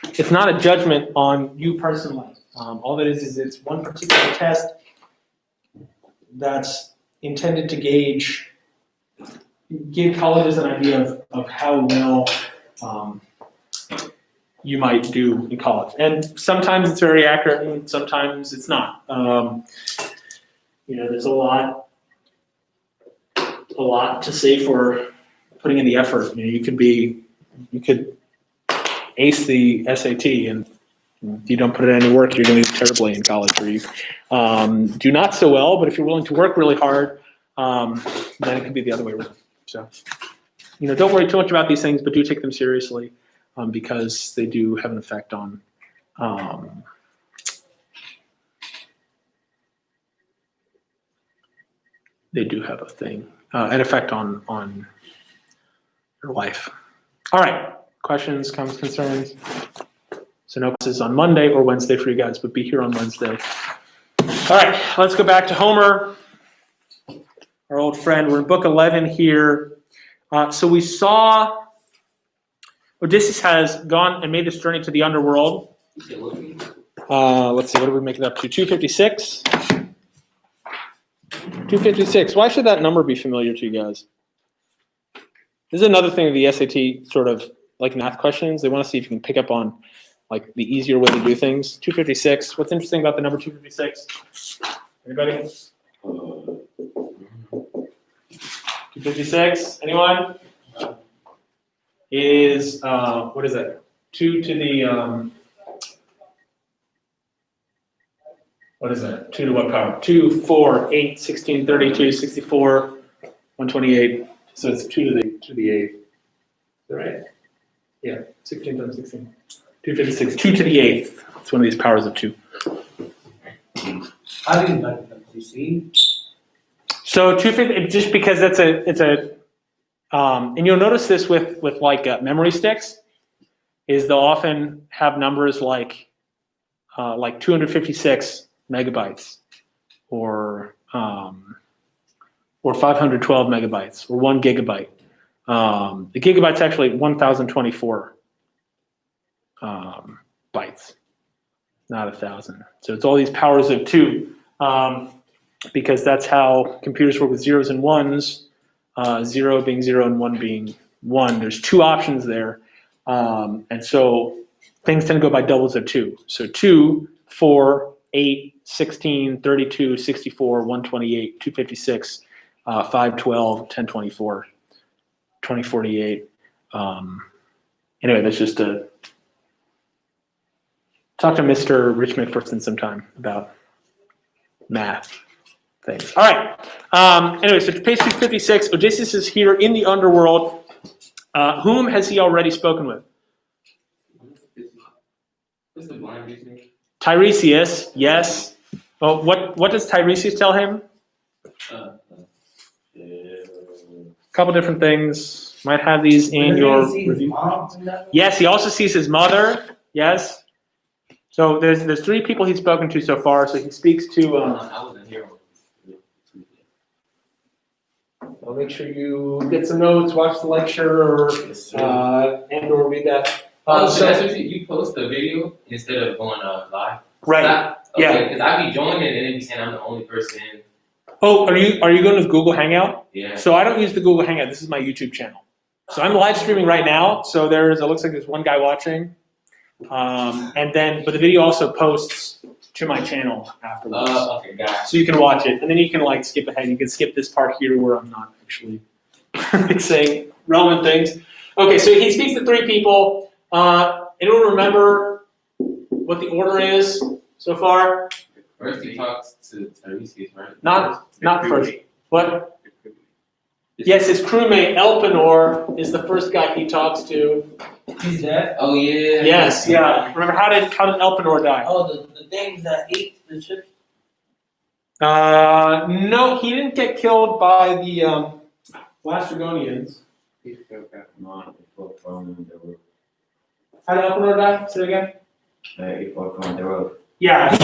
it's not a judgment on you personally. All that is it's one particular test that's intended to give colleges an idea of how well you might do in college. And sometimes it's very accurate and sometimes it's not. There's a lot to say for putting in the effort. You could ace the SAT, and if you don't put in any work, you're going to do terribly in college. Or you do not so well, but if you're willing to work really hard, then it can be the other way around. So, don't worry too much about these things, but do take them seriously because they do have an effect on they do have an effect on your life. All right, questions, comments, concerns? So no classes on Monday or Wednesday for you guys, but be here on Wednesday. All right, let's go back to Homer, our old friend. We're in book 11 here. So we saw Odysseus has gone and made this journey to the underworld. Let's see, what did we make it up to? 256? 256. Why should that number be familiar to you guys? This is another thing of the SAT sort of like math questions. They want to see if you can pick up on like the easier way to do things. 256. What's interesting about the number 256? Anybody? 256. Anyone? Is what is that? 2 to the what is that? 2 to what power? 2, 4, 8, 16, 32, 64, 128. So it's 2 to the 8th. Is that right? Yeah, 16 times 16. 256. 2 to the 8th. It's one of these powers of 2. How do you like that? You see? So 250, just because it's a and you'll notice this with like memory sticks, is they'll often have numbers like 256 megabytes, or 512 megabytes, or 1 gigabyte. The gigabyte's actually 1,024 bytes, not 1,000. So it's all these powers of 2, because that's how computers work with zeros and ones. 0 being 0 and 1 being 1. There's 2 options there. And so things tend to go by doubles of 2. So 2, 4, 8, 16, 32, 64, 128, 256, 512, 1024, 2048. Anyway, that's just a talk to Mr. Rich McPherson sometime about math things. All right. Anyway, so page 256, Odysseus is here in the underworld. Whom has he already spoken with? Tiresias, yes. Well, what does Tiresias tell him? A couple different things. Might have these in your review. Yes, he also sees his mother. Yes. So there's 3 people he's spoken to so far. So he speaks to. I wasn't here. I'll make sure you get some notes, watch the lecture, or and/or read that. So that's what you post the video instead of going live. Right. Yeah. Because I be joining and then be saying I'm the only person in. Oh, are you going to Google Hangout? Yeah. So I don't use the Google Hangout. This is my YouTube channel. So I'm live streaming right now. So it looks like there's one guy watching, but the video also posts to my channel afterwards. Okay, got it. So you can watch it, and then you can like skip ahead. You can skip this part here where I'm not actually saying relevant things. Okay, so he speaks to 3 people. Anyone remember what the order is so far? First he talks to Tiresias, right? Not first. What? Yes, his crewmate Elpenor is the first guy he talks to. He's dead? Oh yeah. Yes, yeah. Remember how did Elpenor die? Oh, the things that ate the ship? No, he didn't get killed by the Lastrygonians. How did Elpenor die? Say it again. Yeah,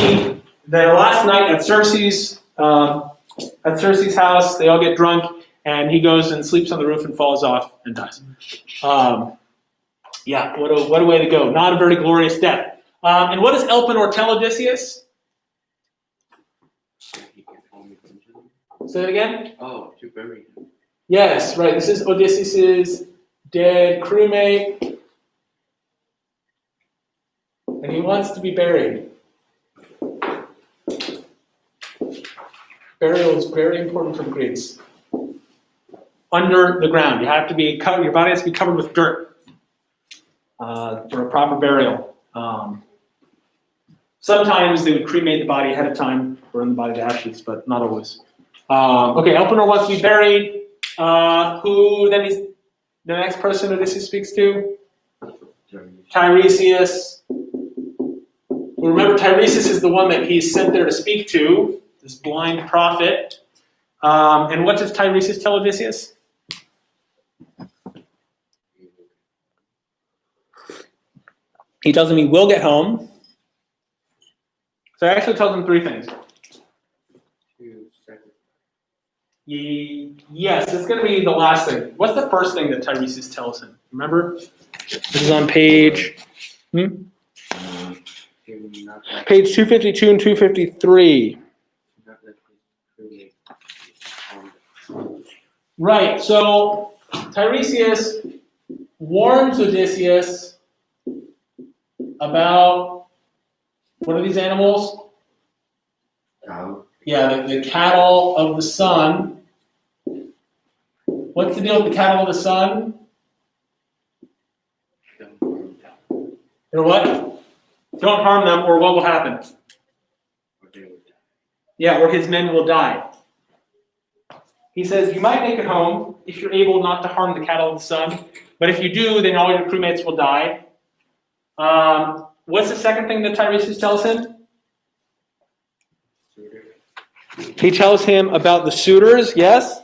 the last night at Circe's house, they all get drunk, and he goes and sleeps on the roof and falls off and dies. Yeah, what a way to go. Not a very glorious death. And what does Elpenor tell Odysseus? Say it again? Oh, to bury him. Yes, right. This is Odysseus' dead crewmate. And he wants to be buried. Burial is very important for the Greeks. Under the ground. You have to be covered, your body has to be covered with dirt for a proper burial. Sometimes they would cremate the body ahead of time, burn the body to ashes, but not always. Okay, Elpenor wants to be buried. Who then is the next person Odysseus speaks to? Tiresias. Remember, Tiresias is the one that he's sent there to speak to, this blind prophet. And what does Tiresias tell Odysseus? He tells him he will get home. So he actually tells him three things. Yes, it's going to be the last thing. What's the first thing that Tiresias tells him? Remember? This is on page... Page 252 and 253. Right, so Tiresias warns Odysseus about, what are these animals? Yeah, the cattle of the sun. What's the deal with the cattle of the sun? They're what? Don't harm them, or what will happen? Yeah, or his men will die. He says, you might make it home if you're able not to harm the cattle of the sun, but if you do, then all your crewmates will die. What's the second thing that Tiresias tells him? He tells him about the suitors, yes?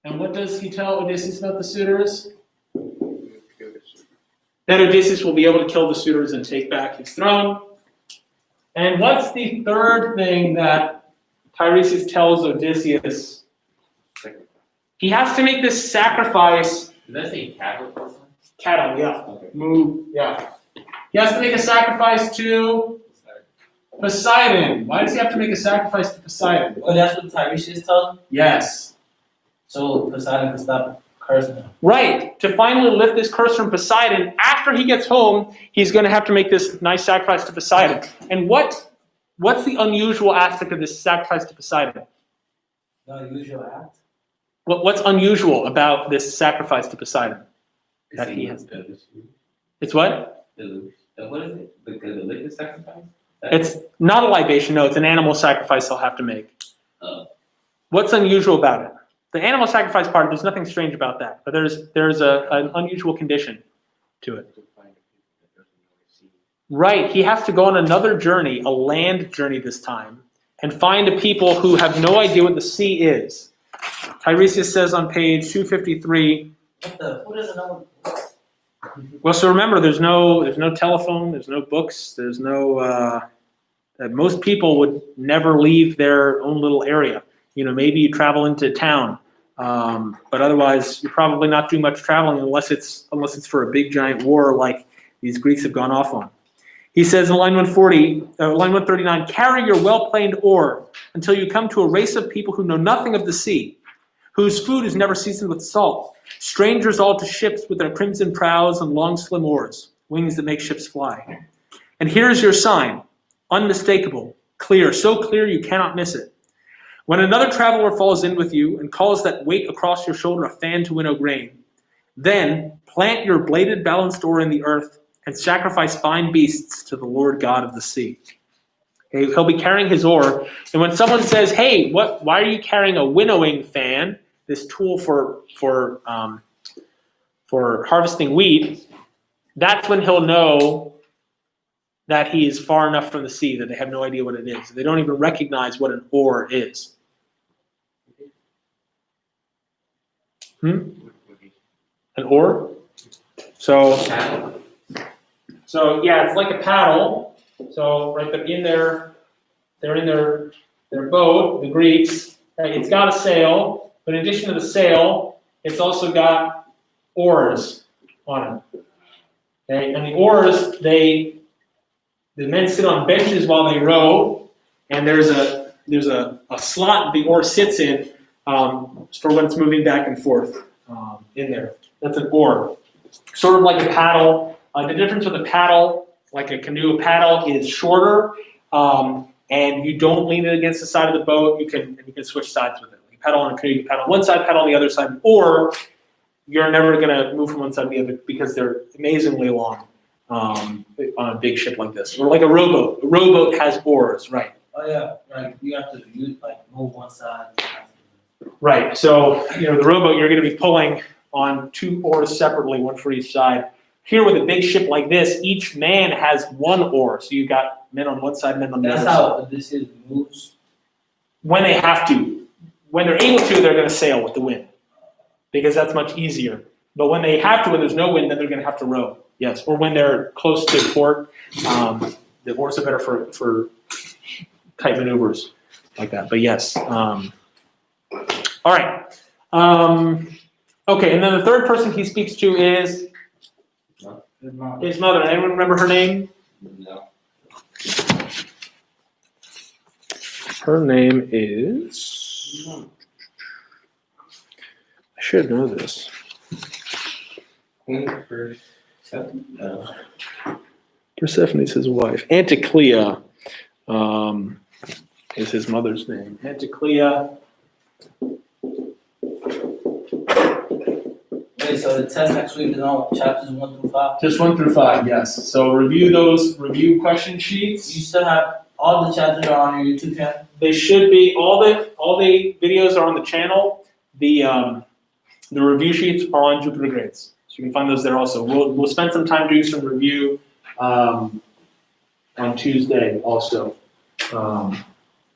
And what does he tell Odysseus about the suitors? That Odysseus will be able to kill the suitors and take back his throne. And what's the third thing that Tiresias tells Odysseus? He has to make this sacrifice. Does that say cattle? Cattle, yeah. Okay. Move, yeah. He has to make a sacrifice to Poseidon. Why does he have to make a sacrifice to Poseidon? Oh, that's what Tiresias tells him? Yes. So Poseidon can stop cursing him. Right. To finally lift this curse from Poseidon, after he gets home, he's going to have to make this nice sacrifice to Poseidon. And what's the unusual aspect of this sacrifice to Poseidon? No unusual act? What's unusual about this sacrifice to Poseidon? That he has. It's what? What is it? The liquid sacrifice? It's not a libation, no, it's an animal sacrifice they'll have to make. What's unusual about it? The animal sacrifice part, there's nothing strange about that, but there's an unusual condition to it. Right, he has to go on another journey, a land journey this time, and find a people who have no idea what the sea is. Tiresias says on page 253. Who doesn't know? Well, so remember, there's no telephone, there's no books, there's no. Most people would never leave their own little area. You know, maybe you travel into town, but otherwise you're probably not doing much traveling unless it's for a big giant war like these Greeks have gone off on. He says in line 139, carry your well-planed oar until you come to a race of people who know nothing of the sea, whose food is never seasoned with salt, strangers all to ships with their crimson prows and long slim oars, wings that make ships fly. And here's your sign, unmistakable, clear, so clear you cannot miss it. When another traveler falls in with you and calls that weight across your shoulder a fan to winnow grain, then plant your bladed balanced oar in the earth and sacrifice fine beasts to the Lord God of the sea. Okay, he'll be carrying his oar, and when someone says, "Hey, why are you carrying a winnowing fan, this tool for harvesting wheat?" That's when he'll know that he is far enough from the sea that they have no idea what it is. They don't even recognize what an oar is. An oar? So yeah, it's like a paddle. So right, they're in their boat, the Greeks. Right, it's got a sail, but in addition to the sail, it's also got oars on them. Okay, and the oars, the men sit on benches while they row, and there's a slot the oar sits in for when it's moving back and forth in there. That's an oar, sort of like a paddle. The difference with a paddle, like a canoe, a paddle is shorter, and you don't lean it against the side of the boat. You can switch sides with it. You paddle on a canoe, you paddle on one side, paddle on the other side, or you're never going to move from one side to the other because they're amazingly long on a big ship like this. Or like a rowboat. A rowboat has oars, right? Oh yeah, like you have to move one side. Right. So the rowboat, you're going to be pulling on 2 oars separately, one for each side. Here with a big ship like this, each man has 1 oar. So you've got men on one side, men on the other side. That's how Odyssey moves. When they have to. When they're able to, they're going to sail with the wind because that's much easier. But when they have to, when there's no wind, then they're going to have to row. Yes. Or when they're close to port, the oars are better for tight maneuvers like that. But yes. All right. Okay, and then the third person he speaks to is his mother. Anyone remember her name? No. Her name is... I should know this. Persephone's his wife. Anticlea is his mother's name. Anticlea. Wait, so the test next week is on chapters 1 through 5? Just 1 through 5, yes. So review question sheets. You still have all the chapters are on your YouTube channel? They should be. All the videos are on the channel. The review sheets are on Jupiter Grades, so you can find those there also. We'll spend some time doing some review on Tuesday also,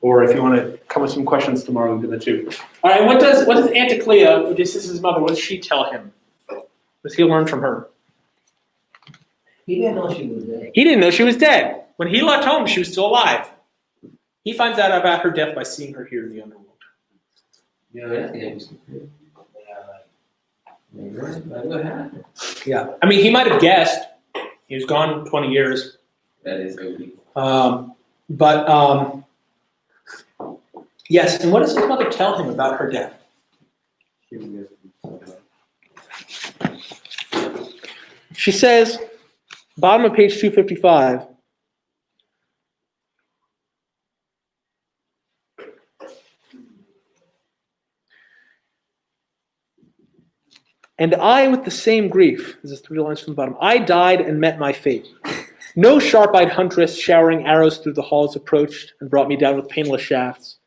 or if you want to come with some questions tomorrow, we'll do that too. All right. What does Anticlea, this is his mother, what does she tell him? What does he learn from her? He didn't know she was dead. He didn't know she was dead. When he left home, she was still alive. He finds out about her death by seeing her here in the underworld. Yeah, that's interesting. What happened? Yeah. I mean, he might have guessed. He was gone 20 years. That is crazy. Yes, and what does his mother tell him about her death? She says, bottom of page 255, and I with the same grief, this is 3 lines from the bottom, I died and met my fate. No sharp-eyed huntress showering arrows through the halls approached and brought me down with painless shafts.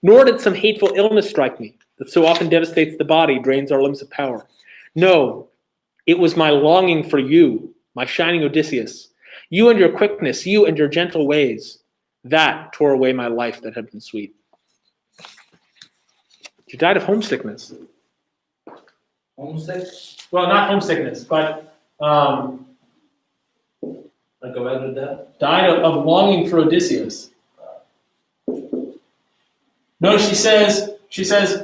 Nor did some hateful illness strike me that so often devastates the body, drains our limbs of power. No, it was my longing for you, my shining Odysseus. You and your quickness, you and your gentle ways, that tore away my life that had been sweet. She died of homesickness. Homesick? Well, not homesickness, but Like a regular death? died of longing for Odysseus. No, she says,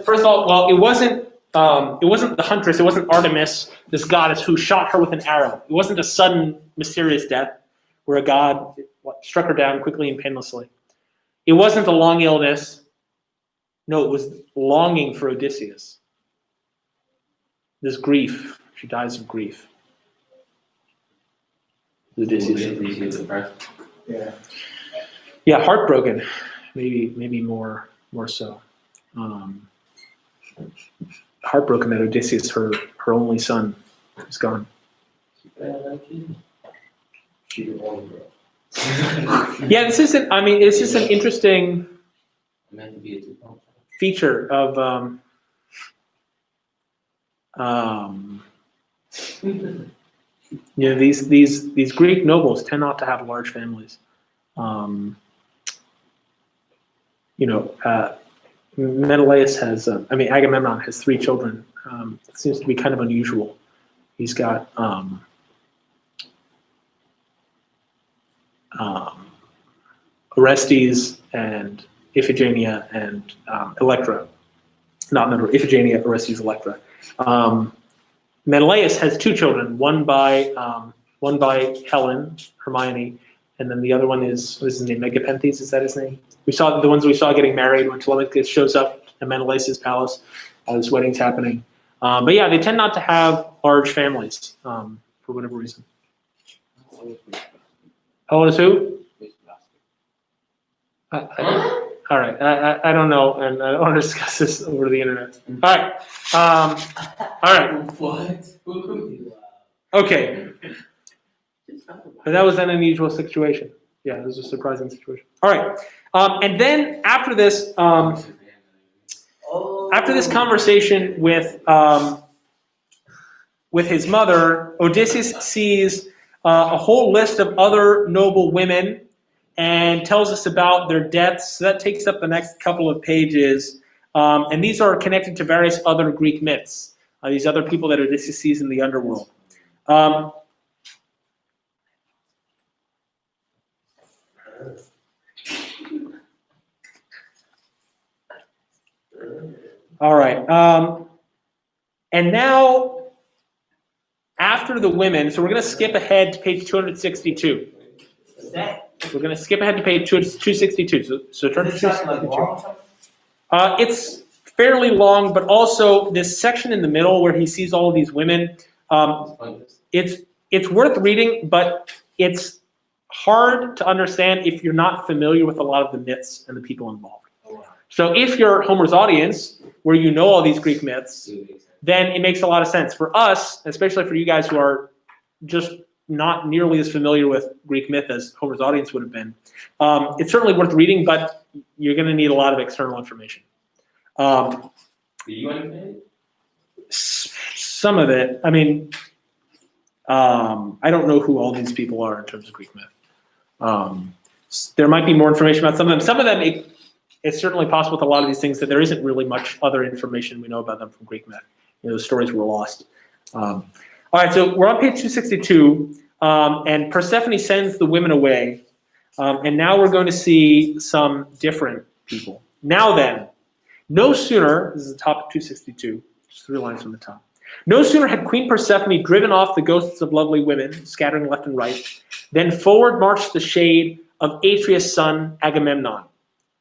first of all, well, it wasn't the huntress, it wasn't Artemis, this goddess who shot her with an arrow. It wasn't a sudden, mysterious death where a god struck her down quickly and painlessly. It wasn't a long illness. No, it was longing for Odysseus. This grief. She dies of grief. Odysseus. Yeah. Yeah, heartbroken. Maybe more so. Heartbroken that Odysseus, her only son, is gone. Yeah, this isn't. I mean, it's just an interesting feature of these Greek nobles tend not to have large families. Menelaus has, Agamemnon has 3 children. It seems to be kind of unusual. He's got Orestes and Iphigenia and Electra. Not Iphigenia, Orestes, Electra. Menelaus has two children, one by Helen, Hermione, and then the other one is, what is his name, Megapenthes, is that his name? We saw the ones we saw getting married when Telemachus shows up at Menelaus' palace, all this wedding's happening. But yeah, they tend not to have large families for whatever reason. How old is who? All right, I don't know, and I don't want to discuss this over the internet. All right, What? okay. But that was an unusual situation. Yeah, it was a surprising situation. All right, and then after this conversation with his mother, Odysseus sees a whole list of other noble women and tells us about their deaths. So that takes up the next couple of pages. And these are connected to various other Greek myths, these other people that Odysseus sees in the underworld. All right. And now, after the women, so we're going to skip ahead to page 262. Is that? We're going to skip ahead to page 262. So turn to Is it like 262. long? It's fairly long, but also this section in the middle where he sees all of these women, it's worth reading, but it's hard to understand if you're not familiar with a lot of the myths and the people involved. So if you're Homer's audience, where you know all these Greek myths, then it makes a lot of sense. For us, especially for you guys who are just not nearly as familiar with Greek myth as Homer's audience would have been, it's certainly worth reading, but you're going to need a lot of external information. Do you understand? Some of it. I mean, I don't know who all these people are in terms of Greek myth. There might be more information about some of them. Some of them, it's certainly possible with a lot of these things that there isn't really much other information we know about them from Greek myth. You know, the stories were lost. All right, so we're on page 262, and Persephone sends the women away, and now we're going to see some different people. Now then, no sooner, this is the top of 262, just 3 lines from the top. No sooner had Queen Persephone driven off the ghosts of lovely women, scattering left and right, than forward marched the shade of Atreus' son Agamemnon,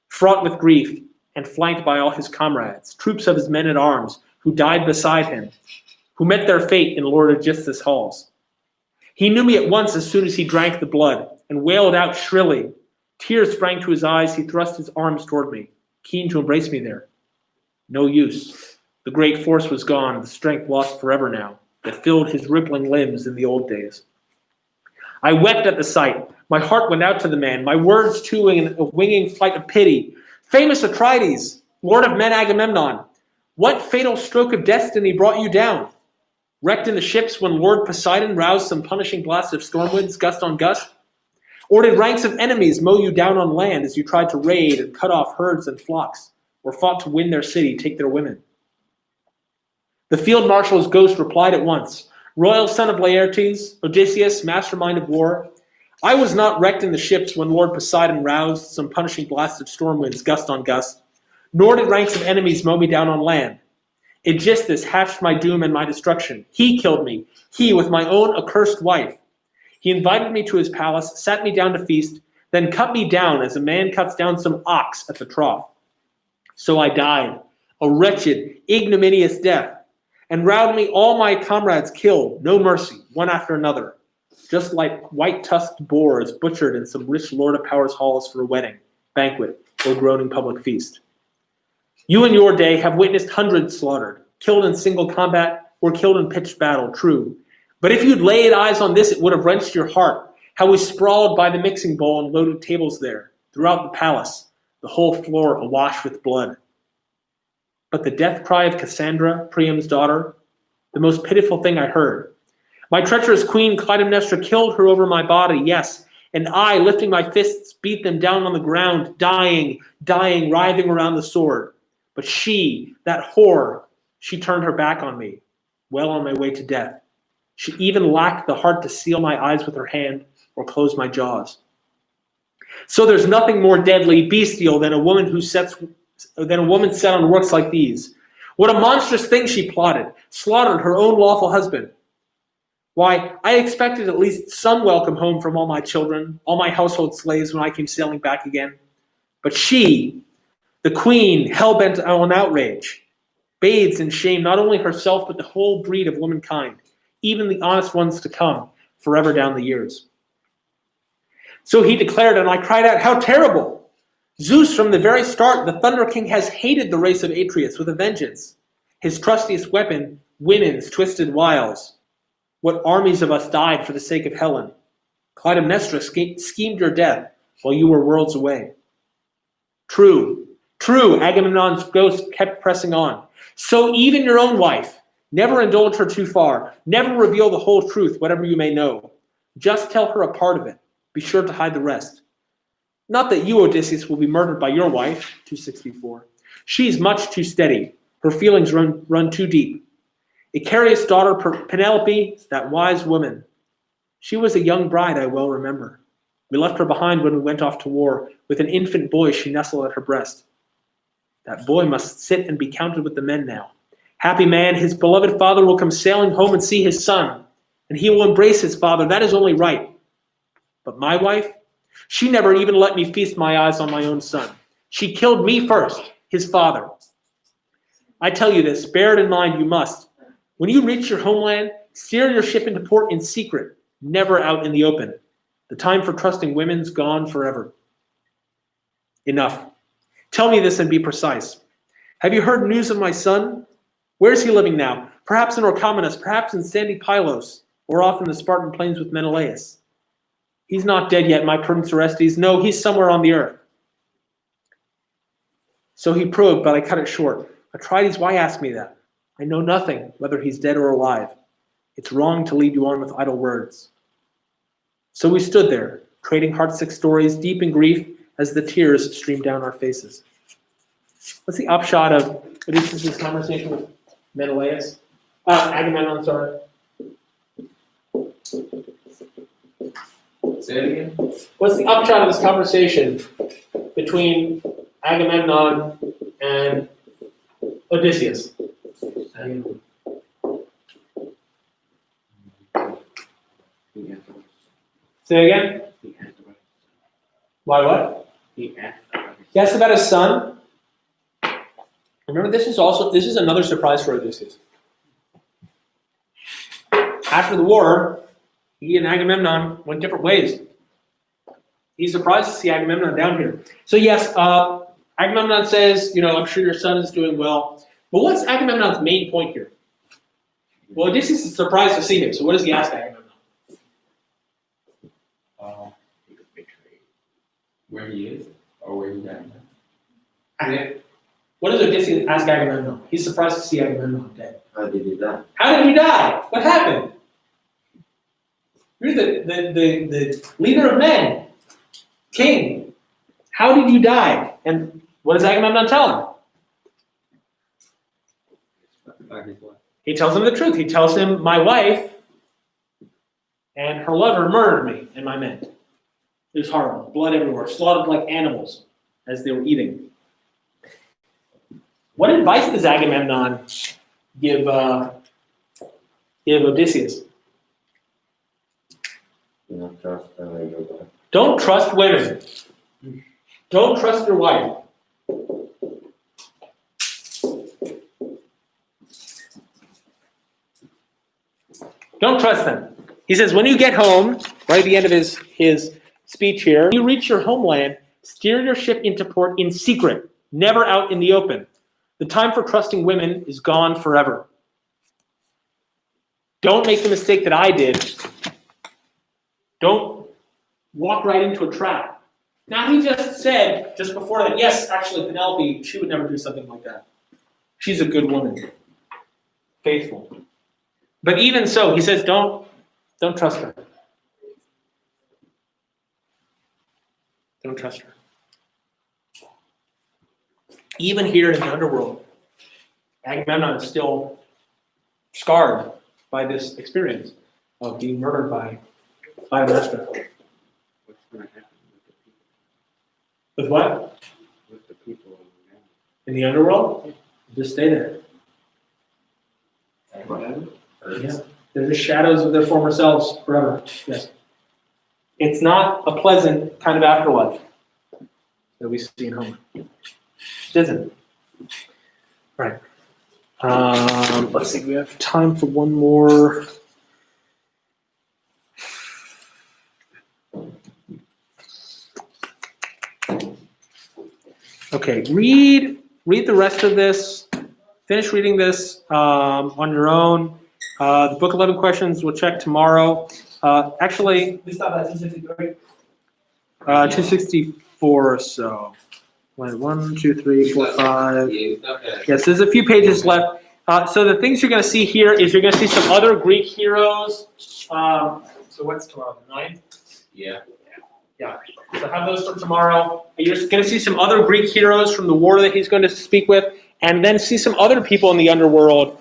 fraught with grief and flanked by all his comrades, troops of his men-at-arms who died beside him, who met their fate in Lord Aegisthus' halls. He knew me at once as soon as he drank the blood, and wailed out shrilly. Tears sprang to his eyes, he thrust his arms toward me, keen to embrace me there. No use. The great force was gone, the strength lost forever now, that filled his rippling limbs in the old days. I wept at the sight. My heart went out to the man, my words too in a winging flight of pity. Famous Atrides, lord of men Agamemnon, what fatal stroke of destiny brought you down? Wrecked in the ships when Lord Poseidon roused some punishing blast of storm winds, gust on gust? Or did ranks of enemies mow you down on land as you tried to raid and cut off herds and flocks, or fought to win their city, take their women? The field marshal's ghost replied at once, royal son of Laertes, Odysseus, mastermind of war, I was not wrecked in the ships when Lord Poseidon roused some punishing blast of storm winds, gust on gust, nor did ranks of enemies mow me down on land. Aegisthus hatched my doom and my destruction. He killed me, he with my own accursed wife. He invited me to his palace, sat me down to feast, then cut me down as a man cuts down some ox at the trough. So I died, a wretched, ignominious death, and round me all my comrades killed, no mercy, one after another, just like white-tusked boars butchered in some rich lord of power's halls for a wedding, banquet, or groaning public feast. You in your day have witnessed hundreds slaughtered, killed in single combat, or killed in pitched battle, true. But if you'd laid eyes on this, it would have wrenched your heart, how we sprawled by the mixing bowl and loaded tables there, throughout the palace, the whole floor awash with blood. But the death cry of Cassandra, Priam's daughter, the most pitiful thing I heard. My treacherous queen Clytemnestra killed her over my body, yes, and I, lifting my fists, beat them down on the ground, dying, writhing around the sword. But she, that whore, she turned her back on me, well on my way to death. She even lacked the heart to seal my eyes with her hand or close my jaws. So there's nothing more deadly, bestial than a woman set on works like these. What a monstrous thing she plotted, slaughtered her own lawful husband. Why, I expected at least some welcome home from all my children, all my household slaves when I came sailing back again. But she, the queen, hell-bent on outrage, bathes in shame not only herself but the whole breed of womankind, even the honest ones to come, forever down the years. So he declared, and I cried out, how terrible! Zeus, from the very start, the Thunder King, has hated the race of Atreus with a vengeance. His trustiest weapon, women's twisted wiles. What armies of us died for the sake of Helen. Clytemnestra schemed your death while you were worlds away. True, Agamemnon's ghost kept pressing on. So even your own wife, never indulge her too far. Never reveal the whole truth, whatever you may know. Just tell her a part of it. Be sure to hide the rest. Not that you, Odysseus, will be murdered by your wife, 264. She's much too steady. Her feelings run too deep. Icarius' daughter Penelope, that wise woman. She was a young bride, I well remember. We left her behind when we went off to war. With an infant boy she nestled at her breast. That boy must sit and be counted with the men now. Happy man, his beloved father will come sailing home and see his son, and he will embrace his father. That is only right. But my wife, she never even let me feast my eyes on my own son. She killed me first, his father. I tell you this, bear it in mind you must. When you reach your homeland, steer your ship into port in secret, never out in the open. The time for trusting women's gone forever. Enough. Tell me this and be precise. Have you heard news of my son? Where is he living now? Perhaps in Orchomenus, perhaps in sandy Pylos, or off in the Spartan plains with Menelaus. He's not dead yet, my Prince Orestes. No, he's somewhere on the earth. So he probed, but I cut it short. Atrides, why ask me that? I know nothing, whether he's dead or alive. It's wrong to lead you on with idle words. So we stood there, trading heartsick stories, deep in grief, as the tears streamed down our faces. What's the upshot of Odysseus' conversation with Menelaus? Agamemnon, sorry. Say it again. What's the upshot of this conversation between Agamemnon and Odysseus? Say again? Why what? He asked about his son. Remember, this is another surprise for Odysseus. After the war, he and Agamemnon went different ways. He's surprised to see Agamemnon down here. So yes, Agamemnon says, I'm sure your son is doing well. But what's Agamemnon's main point here? Well, Odysseus is surprised to see him. So what does he ask Agamemnon? He was betrayed. Where he is, or where he died. What does Odysseus ask Agamemnon? He's surprised to see Agamemnon dead. How did he die? How did he die? What happened? You're the leader of men, king. How did you die? And what does Agamemnon tell him? He tells him the truth. He tells him, my wife and her lover murdered me and my men. It was horrible. Blood everywhere. Slaughtered like animals as they were eating. What advice does Agamemnon give Odysseus? Not trust everybody. Don't trust women. Don't trust your wife. Don't trust them. He says, when you get home, right at the end of his speech here, when you reach your homeland, steer your ship into port in secret, never out in the open. The time for trusting women is gone forever. Don't make the mistake that I did. Don't walk right into a trap. Now, he just said, just before that, yes, actually, Penelope, she would never do something like that. She's a good woman. Faithful. But even so, he says, don't trust her. Don't trust her. Even here in the underworld, Agamemnon is still scarred by this experience of being murdered by Clytemnestra. What's going to happen With what? with the people In the underworld? Just stay there. Forever? Yeah. They're just shadows of their former selves forever. Yes. It's not a pleasant kind of afterlife that we see in Homer. It isn't. Right. Let's see. We have time for one more. Okay. Read the rest of this. Finish reading this on your own. The book 11 questions we'll check tomorrow. Actually, We stop at 263. 264 or so. Wait, 1, 2, 3, 4, 5. Yeah, it's not bad. Yes, there's a few pages left. So the things you're going to see here is you're going to see some other Greek heroes. So what's tomorrow? The 9th? Yeah. Yeah. So have those for tomorrow. You're going to see some other Greek heroes from the war that he's going to speak with, and then see some other people in the underworld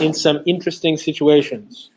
in some interesting situations.